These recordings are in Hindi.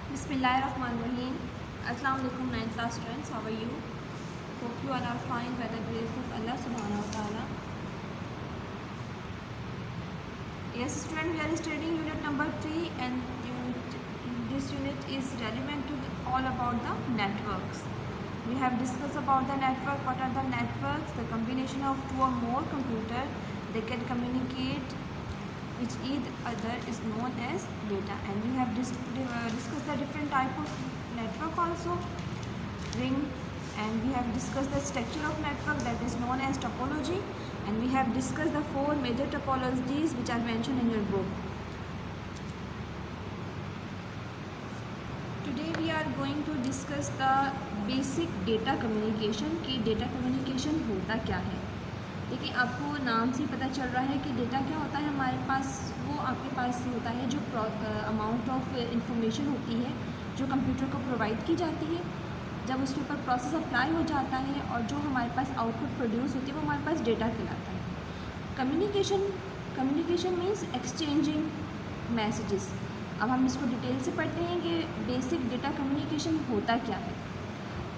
Bismillahirrahmanirrahim. Assalamu alaikum 9th class students. How are you? Hope you all are fine by the grace of Allah subhanahu wa ta'ala. Yes student, we are studying unit number 3 and this unit is relevant to all about the networks. We have discussed about the network, what are the networks, the combination of two or more computers, they can communicate which each other is known as data, and we have discussed the different type of network also, ring, and we have discussed the structure of network that is known as topology, and we have discussed the four major topologies which are mentioned in your book. Today we are going to discuss the basic data communication कि data communication होता क्या है। देखिए आपको नाम से पता चल रहा है कि डेटा क्या होता है हमारे पास, वो आपके पास होता है जो अमाउंट ऑफ इंफॉर्मेशन होती है जो कंप्यूटर को प्रोवाइड की जाती है, जब उसके ऊपर प्रोसेस अप्लाई हो जाता है और जो हमारे पास आउटपुट प्रोड्यूस होती है वो हमारे पास डेटा कहलाता है। Communication means exchanging messages. अब हम इसको डिटेल से पढ़ते हैं कि बेसिक डेटा कम्युनिकेशन होता क्या है।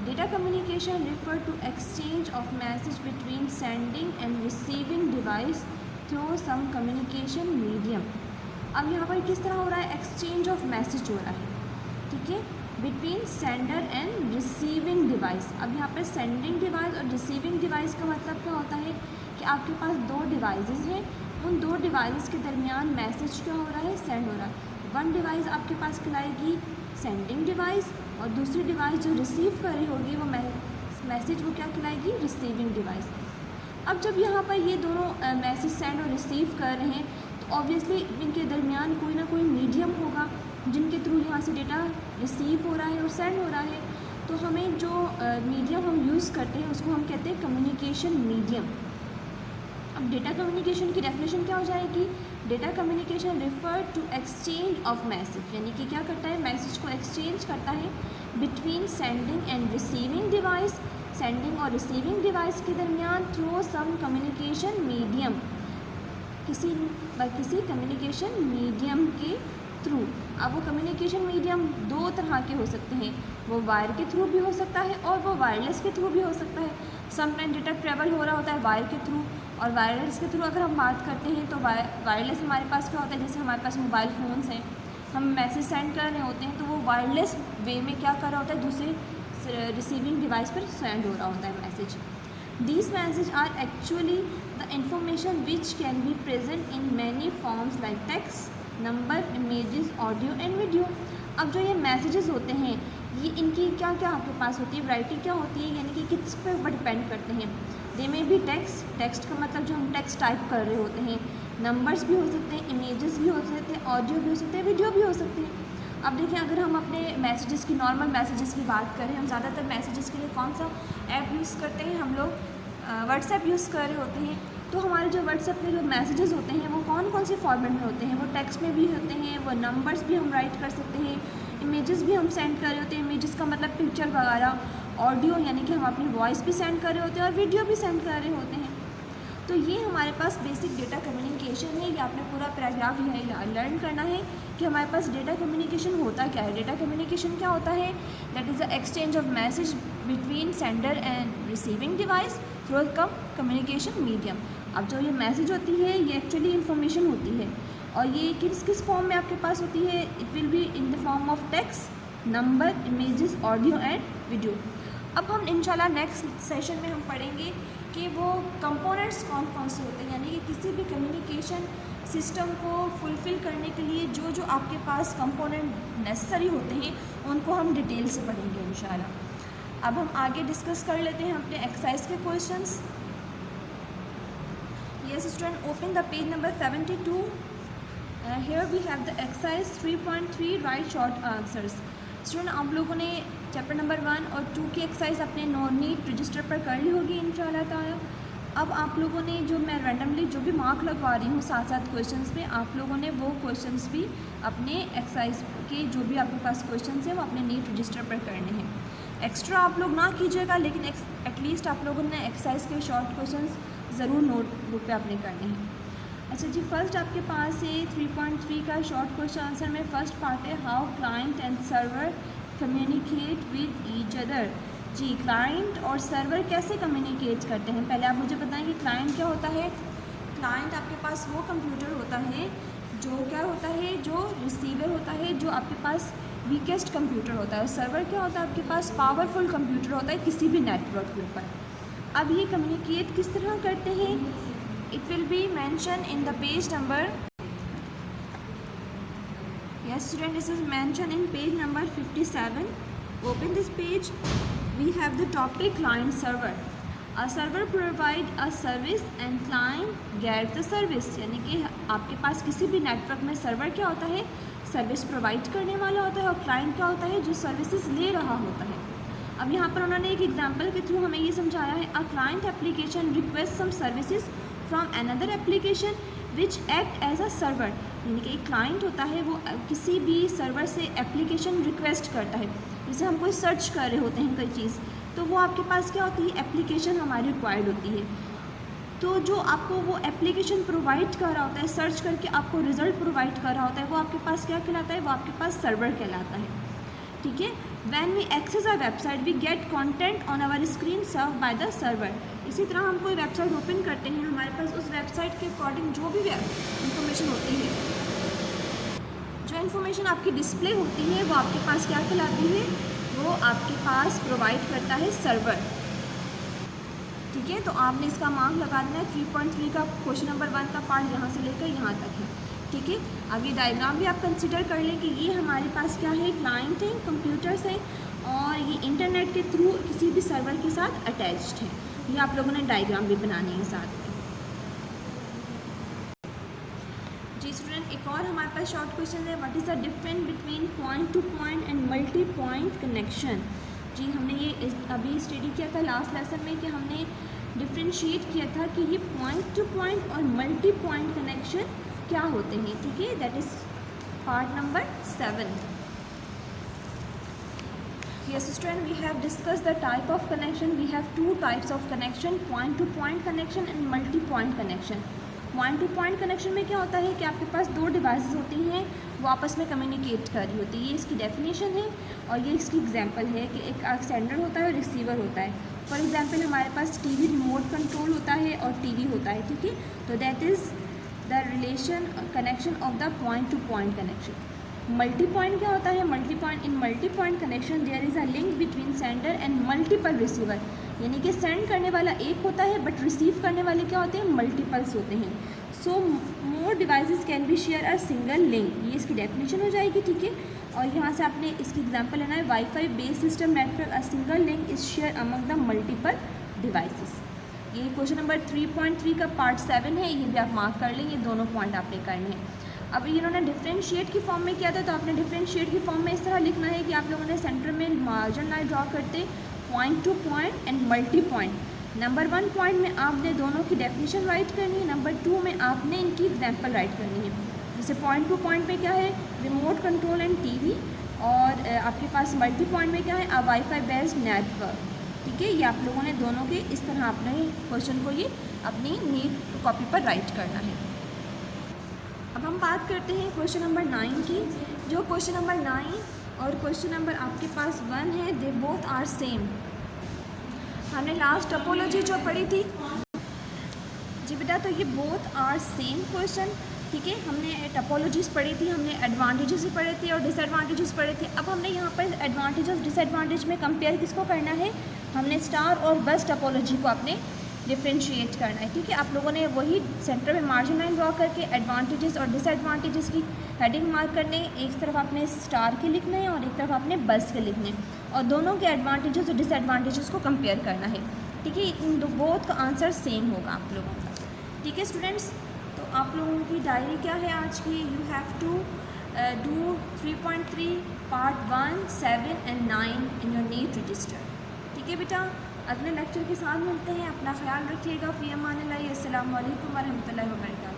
Data communication refer to exchange of message between sending and receiving device through some communication medium। अब यहाँ पर किस तरह हो रहा है, एक्सचेंज ऑफ मैसेज हो रहा है, ठीक है, between sender and receiving device. अब यहाँ पर सेंडिंग डिवाइस और रिसीविंग डिवाइस का मतलब क्या होता है कि आपके पास दो डिवाइसेस हैं, उन दो डिवाइसेस के दरमियान मैसेज क्या हो रहा है, सेंड हो रहा है। वन डिवाइस आपके पास कहलाएगी सेंडिंग डिवाइस और दूसरी डिवाइस जो रिसीव कर रही होगी वो मैसेज वो क्या कहलाएगी, रिसीविंग डिवाइस। अब जब यहाँ पर ये दोनों मैसेज सेंड और रिसीव कर रहे हैं तो ऑब्वियसली इनके दरमियान कोई ना कोई मीडियम होगा जिनके थ्रू यहाँ से डेटा रिसीव हो रहा है और सेंड हो रहा है। तो हमें जो मीडियम हम यूज़ करते हैं उसको हम कहते हैं कम्युनिकेशन मीडियम। अब डेटा कम्युनिकेशन की डेफिनेशन क्या हो जाएगी, data communication refer to exchange of message, यानी कि क्या करता है, मैसेज को एक्सचेंज करता है between sending end receiving device, sending और रिसीविंग डिवाइस के दरमियान थ्रू सम कम्युनिकेशन मीडियम, किसी कम्युनिकेशन मीडियम के थ्रू। अब वो कम्युनिकेशन मीडियम दो तरह के हो सकते हैं, वो वायर के थ्रू भी हो सकता है और वो वायरलेस के थ्रू भी हो सकता है। समटाइम डेटा ट्रेवल हो रहा होता है वायर के थ्रू, और वायरलेस के थ्रू अगर हम बात करते हैं तो वायरलेस हमारे पास क्या होता है, जैसे हमारे पास मोबाइल फ़ोन्स हैं, हम मैसेज सेंड कर रहे होते हैं तो वो वायरलेस वे में क्या कर रहा होता है, दूसरे रिसीविंग डिवाइस पर सेंड हो रहा होता है message. These messages are actually the information which can be present in many forms like text, number, images, audio and video। अब जो ये मैसेजेस होते हैं ये इनकी क्या क्या आपके पास होती है, वैरायटी क्या होती है, यानी कि किस पर डिपेंड करते हैं। दे में भी टेक्स्ट का मतलब जो हम टेक्स्ट टाइप कर रहे होते हैं, नंबर्स भी हो सकते हैं, इमेजेस भी हो सकते हैं, ऑडियो भी हो सकते हैं, वीडियो भी हो सकते हैं। अब देखिए अगर हम अपने मैसेजेस की, नॉर्मल मैसेजेस की बात करें, हम ज़्यादातर मैसेजेस के लिए कौन सा ऐप यूज़ करते हैं, हम लोग व्हाट्सएप यूज़ कर रहे होते हैं। तो हमारे जो व्हाट्सएप में जो मैसेजेस होते हैं वो कौन कौन से फॉर्मेट में होते हैं, वो टेक्स्ट में भी होते हैं, वो नंबर्स भी हम राइट कर सकते हैं, इमेजेस भी हम सेंड कर रहे होते हैं, इमेजेस का मतलब पिक्चर वगैरह, ऑडियो यानी कि हम अपनी वॉइस भी सेंड कर रहे होते हैं और वीडियो भी सेंड कर रहे होते हैं। तो ये हमारे पास बेसिक डेटा कम्युनिकेशन है। ये आपने पूरा पैराग्राफ यह लर्न करना है कि हमारे पास डेटा कम्युनिकेशन होता क्या है। डेटा कम्युनिकेशन क्या होता है, that is the exchange of message between sender and receiving device through communication medium. अब जो ये मैसेज होती है ये एक्चुअली इन्फॉर्मेशन होती है और ये किस फॉर्म में आपके पास होती है, it will be in the form of text, number, images, audio and video. अब हम इंशाल्लाह नेक्स्ट सेशन में हम पढ़ेंगे कि वो कंपोनेंट्स कौन कौन से होते हैं, यानी कि किसी भी कम्युनिकेशन सिस्टम को फुलफ़िल करने के लिए जो जो आपके पास कंपोनेंट नेसेसरी होते हैं उनको हम डिटेल से पढ़ेंगे इंशाल्लाह। अब हम आगे डिस्कस कर लेते हैं अपने एक्सरसाइज के questions. Yes student, open the page number 72। Here we have the exercise 3.3, write short answers. Student आप लोगों ने चैप्टर नंबर 1 और 2 की एक्सरसाइज अपने नीट रजिस्टर पर कर ली होगी इंशाल्लाह ताला। अब आप लोगों ने जो मैं रैंडमली जो भी मार्क लगवा रही हूँ साथ साथ क्वेश्चंस पे, आप लोगों ने वो क्वेश्चंस भी अपने एक्सरसाइज के जो भी आपके पास क्वेश्चंस हैं वो अपने नीट रजिस्टर पर करने हैं। एक्स्ट्रा आप लोग ना कीजिएगा, लेकिन एटलीस्ट आप लोगों ने एक्सरसाइज के शॉर्ट क्वेश्चंस ज़रूर नोटबुक पे अपने करने हैं। अच्छा जी, फर्स्ट आपके पास है 3.3 का शॉर्ट क्वेश्चन आंसर में फर्स्ट पार्ट है how client and server communicate with each other. जी, क्लाइंट और सर्वर कैसे कम्युनिकेट करते हैं, पहले आप मुझे बताएं कि क्लाइंट क्या होता है। क्लाइंट आपके पास वो कंप्यूटर होता है जो क्या होता है, जो रिसीवर होता है, जो आपके पास वीकेस्ट कंप्यूटर होता है। और सर्वर क्या होता है, आपके पास पावरफुल कंप्यूटर होता है किसी भी नेटवर्क के ऊपर। अब ये कम्युनिकेट किस तरह करते हैं, it will be mentioned in the page number, yes student, this is mentioned in page number 57. Open this page. We have the topic client server. A server provide a service and client get the service। यानी कि आपके पास किसी भी नेटवर्क में सर्वर क्या होता है, सर्विस प्रोवाइड करने वाला होता है, और क्लाइंट क्या होता है, जो सर्विसेज ले रहा होता है। अब यहाँ पर उन्होंने एक एग्जांपल के थ्रू हमें ये समझाया है, a client application request some services from another application which act as a server. यानी कि एक क्लाइंट होता है वो किसी भी सर्वर से एप्लीकेशन रिक्वेस्ट करता है। जैसे हम कोई सर्च कर रहे होते हैं कोई चीज़, तो वो आपके पास क्या होती है, एप्लीकेशन हमारी रिक्वायर्ड होती है। तो जो आपको वो एप्लीकेशन प्रोवाइड कर रहा होता है, सर्च करके आपको रिजल्ट प्रोवाइड कर रहा होता है, वो आपके पास क्या कहलाता है, वो आपके पास सर्वर कहलाता है। ठीक है, when we access a website we get content on our screen serve by the server. इसी तरह हम कोई वेबसाइट ओपन करते हैं, हमारे पास उस वेबसाइट के अकॉर्डिंग जो भी इंफॉर्मेशन होती है, जो इन्फॉर्मेशन आपकी डिस्प्ले होती है, वो आपके पास क्या कहलाती है, वो आपके पास प्रोवाइड करता है सर्वर। ठीक है, तो आपने इसका मार्क लगा देना है। 3.3 का क्वेश्चन नंबर 1 का पार्ट यहाँ से लेकर यहाँ तक है। ठीक है, अब ये डायग्राम भी आप कंसिडर कर लें कि ये हमारे पास क्या है, क्लाइंट है, कंप्यूटर्स हैं, और ये इंटरनेट के थ्रू किसी भी सर्वर के साथ अटैच्ड है। ये आप लोगों ने डायग्राम भी बनाने हैं साथ में। जी स्टूडेंट, एक और हमारे पास शॉर्ट क्वेश्चन है, what is the difference between point to point and multi point connection. जी, हमने ये अभी स्टडी किया था लास्ट लेसन में कि हमने डिफ्रेंशिएट किया था कि ये पॉइंट टू पॉइंट और मल्टी पॉइंट कनेक्शन क्या होते हैं। ठीक है, that is part number 7। Yes student, we have discussed the type of connection. We have two types of connection, point to point connection and multi point connection. Point to point connection में क्या होता है कि आपके पास दो डिवाइसेस होती हैं, वो आपस में कम्युनिकेट कर रही होती है। ये इसकी डेफिनेशन है और ये इसकी एग्जांपल है कि एक सेंडर होता है और रिसीवर होता है। फॉर एग्जांपल हमारे पास टीवी रिमोट कंट्रोल होता है और टीवी होता है। ठीक है, तो that is the relation connection of the point to point connection. Multi point क्या होता है, multi point, in multi point connection there is a link between sender and multiple receiver. यानी कि सेंड करने वाला एक होता है बट रिसीव करने वाले क्या होते हैं, मल्टीपल्स होते हैं। So more devices can be share a single link, ये इसकी डेफिनेशन हो जाएगी। ठीक है, और यहाँ से आपने इसकी एग्जांपल लेना है, wifi based system network a single link is share among the multiple devices. ये क्वेश्चन नंबर 3.3 का पार्ट 7 है, ये भी आप मार्क कर लेंगे, दोनों पॉइंट आपने करने हैं। अब इन्होंने डिफरेंशिएट की फॉर्म में किया था, तो आपने डिफरेंशिएट की फॉर्म में इस तरह लिखना है कि आप लोगों ने सेंटर में मार्जिन लाइन ड्रॉ करते point to point and multi point. Number 1 point में आपने दोनों की डेफिनेशन राइट करनी है, नंबर 2 में आपने इनकी एग्जांपल राइट करनी है। जैसे पॉइंट टू पॉइंट में क्या है, रिमोट कंट्रोल एंड टीवी, और आपके पास मल्टी पॉइंट में क्या है, अ वाईफाई बेस्ड नेटवर्क। ठीक है, ये आप लोगों ने दोनों के इस तरह अपने क्वेश्चन को ये अपनी नीट कॉपी पर राइट करना है। अब हम बात करते हैं क्वेश्चन नंबर 9 की। जो क्वेश्चन नंबर 9 और क्वेश्चन नंबर आपके पास 1 है, दे बोथ आर सेम। हमने लास्ट टोपोलॉजी जो पढ़ी थी जी बेटा, तो ये बोथ आर सेम क्वेश्चन। ठीक है, हमने टोपोलॉजीज पढ़ी थी, हमने एडवांटेजेस भी पढ़े थे और डिसएडवांटेजेस पढ़े थे। अब हमने यहाँ पर एडवांटेजेस डिसएडवांटेज में कंपेयर किसको करना है, हमने स्टार और बस टोपोलॉजी को आपने डिफ्रेंशिएट करना है। ठीक है, आप लोगों ने वही सेंटर में मार्जिन लाइन ड्रॉ करके एडवांटेजेस और डिसएडवांटेजेस की हेडिंग मार्क करने, एक तरफ आपने स्टार के लिखने हैं और एक तरफ आपने बस के लिखने हैं, और दोनों के एडवांटेजेस और डिसएडवांटेजेस को कंपेयर करना है। ठीक है, इन बोथ का आंसर सेम होगा आप लोगों का। ठीक है स्टूडेंट्स, तो आप लोगों की डायरी क्या है आज की, you have to do 3.3 part 1, 7 and 9 in your neat register. ठीक है बेटा, अगले लेक्चर के साथ मिलते हैं, अपना ख्याल रखिएगा। फ़ी अमान अल्लाह, अस्सलामु अलैकुम व रहमतुल्लाहि व बरकातहू।